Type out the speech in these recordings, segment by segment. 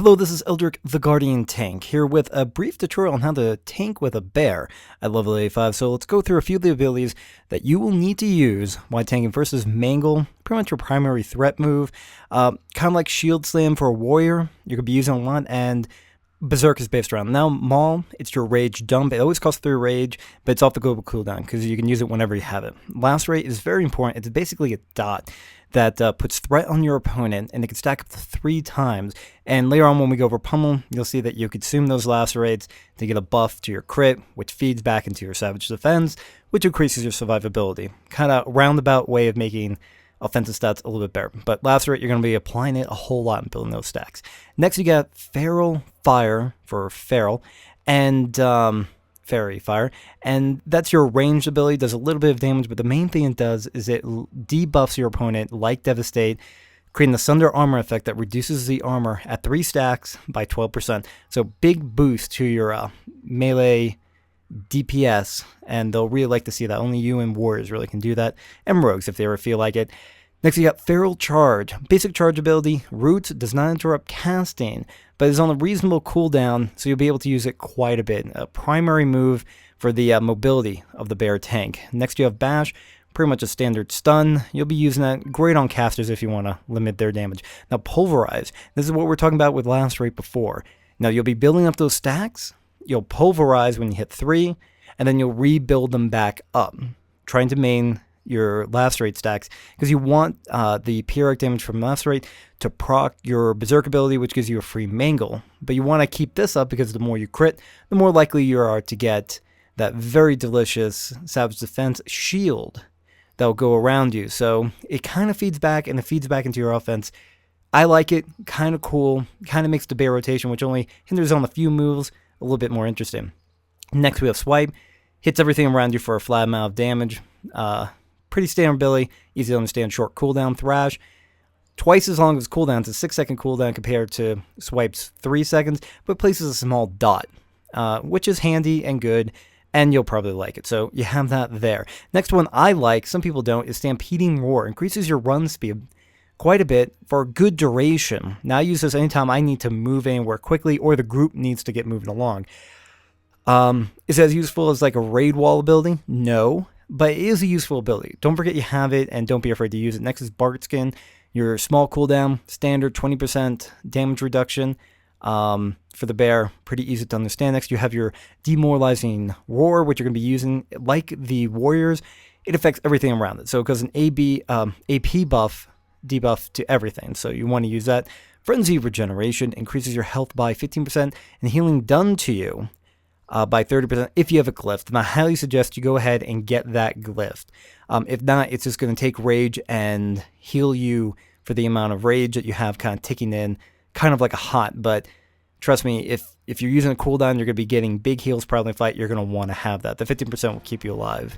Hello, this is Eldoric The Guardian Tank, here with a brief tutorial on how to tank with a bear at level 85. So let's go through a few of the abilities that you will need to use while tanking. First is Mangle, pretty much your primary threat move. Kind of like Shield Slam for a warrior, you could be using a lot, and Berserk is based around. Now, Maul, it's your rage dump. It always costs 3 rage, but it's off the global cooldown because you can use it whenever you have it. Lacerate is very important. It's basically a dot that puts threat on your opponent, and it can stack up to 3 times. And later on when we go over Pummel, you'll see that you consume those lacerates to get a buff to your crit, which feeds back into your Savage Defense, which increases your survivability. Kind of roundabout way of making offensive stats a little bit better. But Lacerate, you're going to be applying it a whole lot and building those stacks. Next, you got Feral Fire for Feral, and Fairy Fire, and that's your ranged ability. Does a little bit of damage, but the main thing it does is it debuffs your opponent like Devastate, creating the Sunder Armor effect that reduces the armor at 3 stacks by 12%. So big boost to your melee DPS, and they'll really like to see that. Only you and warriors really can do that, and rogues if they ever feel like it. Next, you got Feral Charge. Basic charge ability. Root does not interrupt casting, but is on a reasonable cooldown, so you'll be able to use it quite a bit. A primary move for the mobility of the bear tank. Next, you have Bash. Pretty much a standard stun. You'll be using that. Great on casters if you want to limit their damage. Now, Pulverize. This is what we're talking about with Lacerate before. Now, you'll be building up those stacks. You'll pulverize when you hit 3, and then you'll rebuild them back up, trying to main your Lacerate stacks, because you want the periodic damage from Lacerate to proc your Berserk ability, which gives you a free Mangle. But you want to keep this up because the more you crit, the more likely you are to get that very delicious Savage Defense shield that will go around you. So it kind of feeds back, and it feeds back into your offense. I like it. Kind of cool. Kind of makes the bear rotation, which only hinders on a few moves, a little bit more interesting. Next, we have Swipe. Hits everything around you for a flat amount of damage. Pretty standard ability, easy to understand, short cooldown. Thrash, twice as long as cooldown. It's a 6-second cooldown compared to Swipe's 3 seconds, but places a small dot, which is handy and good, and you'll probably like it. So you have that there. Next one I like, some people don't, is Stampeding Roar. Increases your run speed quite a bit for a good duration. Now I use this anytime I need to move anywhere quickly or the group needs to get moving along. Is it as useful as like a raid wall ability? No. But it is a useful ability. Don't forget you have it, and don't be afraid to use it. Next is Bark Skin. Your small cooldown, standard 20% damage reduction for the bear. Pretty easy to understand. Next, you have your Demoralizing Roar, which you're going to be using. Like the warriors, it affects everything around it. So it goes an AP buff, debuff to everything. So you want to use that. Frenzy Regeneration increases your health by 15%, and healing done to you by 30% if you have a glyph. And I highly suggest you go ahead and get that glyph. If not, it's just going to take rage and heal you for the amount of rage that you have kind of ticking in, kind of like a hot. But trust me, if you're using a cooldown, you're going to be getting big heals probably in fight. You're going to want to have that. The 15% will keep you alive.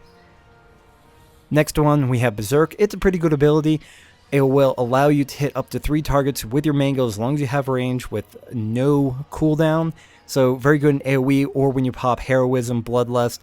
Next one, we have Berserk. It's a pretty good ability. It will allow you to hit up to 3 targets with your Mangle as long as you have range with no cooldown. So very good in AoE or when you pop Heroism, Bloodlust,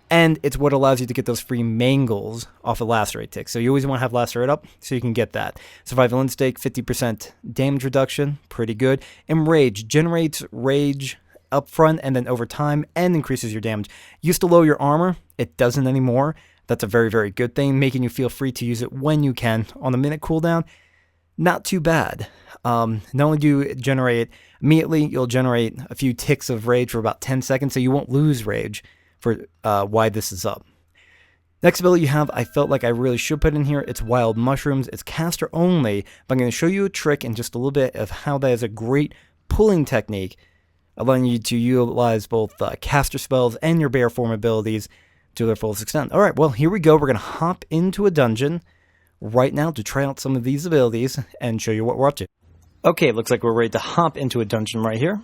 and it's what allows you to get those free Mangles off a Lacerate tick. So you always want to have Lacerate up so you can get that. Survival Instinct, 50% damage reduction, pretty good. And Rage, generates rage up front and then over time and increases your damage. Used to lower your armor, it doesn't anymore. That's a very, very good thing, making you feel free to use it when you can. On the minute cooldown, not too bad. Not only do you generate it immediately, you'll generate a few ticks of rage for about 10 seconds, so you won't lose rage for why this is up. Next ability you have, I felt like I really should put in here. It's Wild Mushrooms. It's caster only, but I'm going to show you a trick and just a little bit of how that is a great pulling technique, allowing you to utilize both caster spells and your bear form abilities to their fullest extent. Alright, well, here we go. We're going to hop into a dungeon right now to try out some of these abilities and show you what we're up to. Okay, looks like we're ready to hop into a dungeon right here.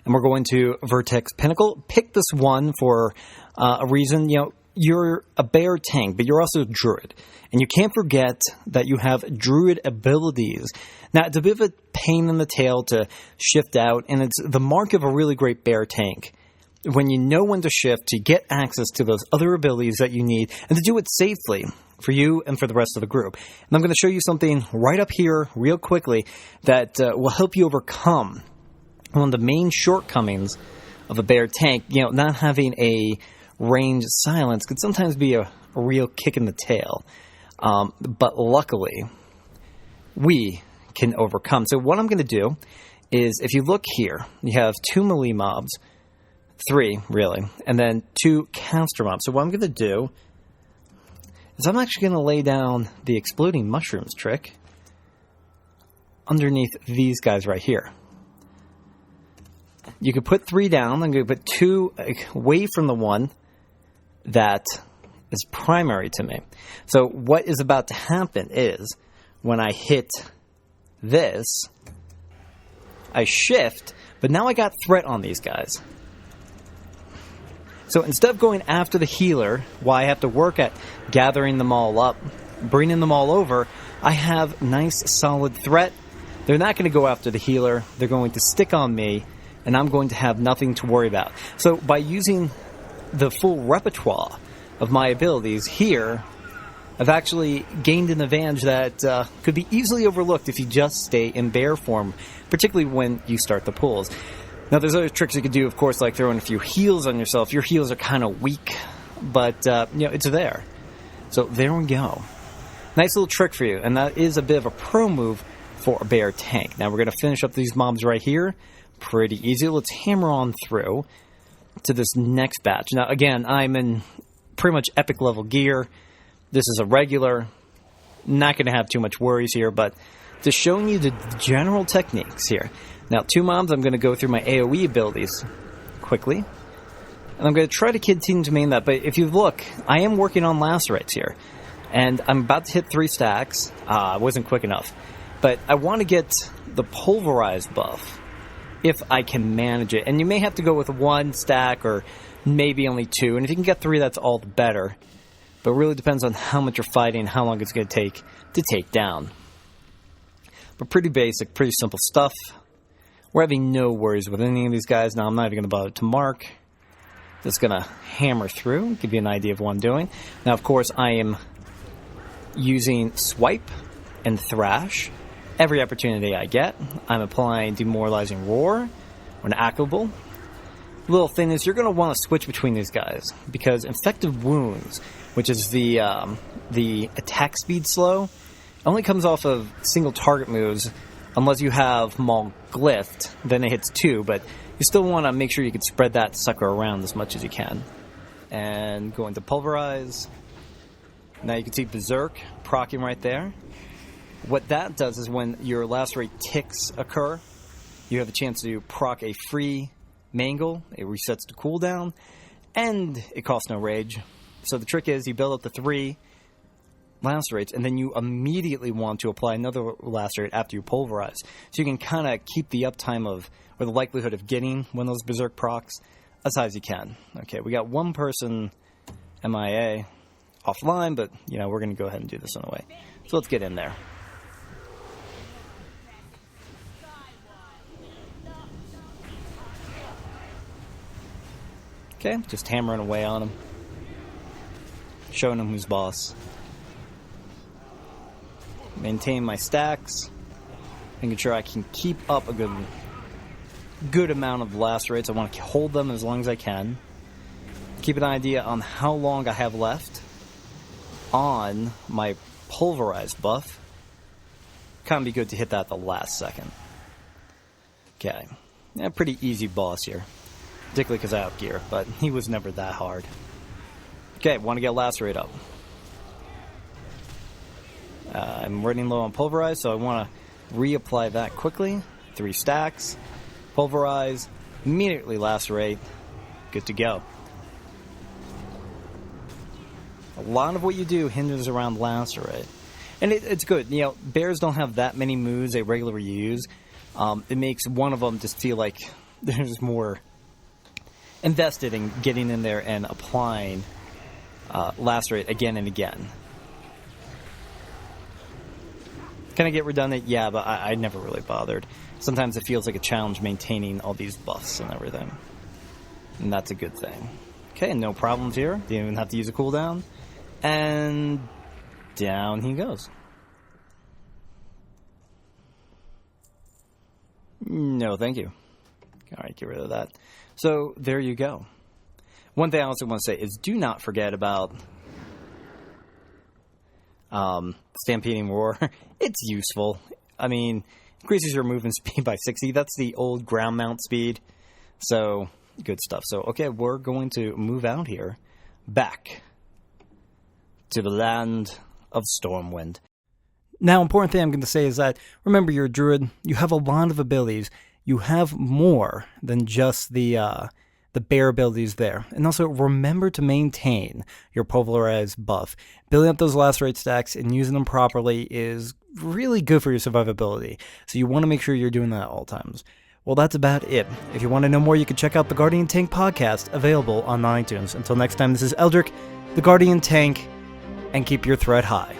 And we're going to Vertex Pinnacle. Pick this one for a reason. You know, you're a bear tank, but you're also a druid. And you can't forget that you have druid abilities. Now, it's a bit of a pain in the tail to shift out, and it's the mark of a really great bear tank. When you know when to shift, to get access to those other abilities that you need, and to do it safely. for you and for the rest of the group. And I'm going to show you something right up here real quickly that will help you overcome one of the main shortcomings of a bear tank. You know, not having a range silence could sometimes be a real kick in the tail. But luckily, we can overcome. So what I'm going to do is, if you look here, you have 2 melee mobs, 3 really, and then 2 caster mobs. So what I'm going to do is I'm actually going to lay down the exploding mushrooms trick underneath these guys right here. You could put 3 down. I'm going to put 2 away from the one that is primary to me. So what is about to happen is, when I hit this, I shift, but now I got threat on these guys. So instead of going after the healer, while I have to work at gathering them all up, bringing them all over, I have nice solid threat. They're not going to go after the healer. They're going to stick on me, and I'm going to have nothing to worry about. So by using the full repertoire of my abilities here, I've actually gained an advantage that could be easily overlooked if you just stay in bear form, particularly when you start the pulls. Now, there's other tricks you could do, of course, like throwing a few heals on yourself. Your heals are kind of weak, but, it's there. So there we go. Nice little trick for you, and that is a bit of a pro move for a bear tank. Now, we're going to finish up these mobs right here. Pretty easy. Let's hammer on through to this next batch. Now, again, I'm in pretty much epic level gear. This is a regular. Not going to have too much worries here, but just showing you the general techniques here. Now, 2 mobs, I'm going to go through my AoE abilities quickly. And I'm going to try to continue to main that. But if you look, I am working on lacerates here. And I'm about to hit 3 stacks. I wasn't quick enough. But I want to get the pulverized buff, if I can manage it. And you may have to go with 1 stack or maybe only 2. And if you can get 3, that's all the better. But it really depends on how much you're fighting, how long it's going to take down. But pretty basic, pretty simple stuff. We're having no worries with any of these guys. Now, I'm not even going to bother to mark. Just going to hammer through, give you an idea of what I'm doing. Now, of course, I am using Swipe and Thrash every opportunity I get. I'm applying Demoralizing Roar when applicable. Little thing is, you're going to want to switch between these guys, because Infective Wounds, which is the attack speed slow, only comes off of single target moves. Unless you have Maul Glyphed, then it hits 2, but you still want to make sure you can spread that sucker around as much as you can. And going to Pulverize. Now you can see Berserk proccing right there. What that does is, when your lacerate ticks occur, you have a chance to proc a free Mangle. It resets the cooldown, and it costs no rage. So the trick is, you build up the 3 lacerates, and then you immediately want to apply another lacerate after you pulverize. So you can kind of keep the uptime of, or the likelihood of getting one of those Berserk procs as high as you can. Okay, we got 1 person MIA offline, but, we're going to go ahead and do this anyway. So let's get in there. Okay, just hammering away on him. Showing him who's boss. Maintain my stacks. Making sure I can keep up a good amount of lacerates. I want to hold them as long as I can. Keep an idea on how long I have left on my pulverized buff. Kind of be good to hit that at the last second. Okay. Yeah, pretty easy boss here. Particularly because I have gear, but he was never that hard. Okay, want to get lacerate up. I'm running low on pulverize, so I want to reapply that quickly. 3 stacks, pulverize, immediately lacerate, good to go. A lot of what you do hinges around lacerate. And it's good. Bears don't have that many moves they regularly use. It makes one of them just feel like there's more invested in getting in there and applying lacerate again and again. Can I get redundant? Yeah, but I never really bothered. Sometimes it feels like a challenge maintaining all these buffs and everything. And that's a good thing. Okay, no problems here. Didn't even have to use a cooldown. And down he goes. No, thank you. All right, get rid of that. So there you go. One thing I also want to say is do not forget about Stampeding Roar. It's useful. I mean, increases your movement speed by 60. That's the old ground mount speed. So, good stuff. So, okay, we're going to move out here back to the land of Stormwind. Now, important thing I'm going to say is that, remember, you're a druid. You have a lot of abilities. You have more than just the bear abilities there. And also, remember to maintain your pulverized buff. Building up those lacerate stacks and using them properly is really good for your survivability. So you want to make sure you're doing that at all times. Well, that's about it. If you want to know more, you can check out the Guardian Tank podcast, available on iTunes. Until next time, this is Eldoric, the Guardian Tank, and keep your threat high.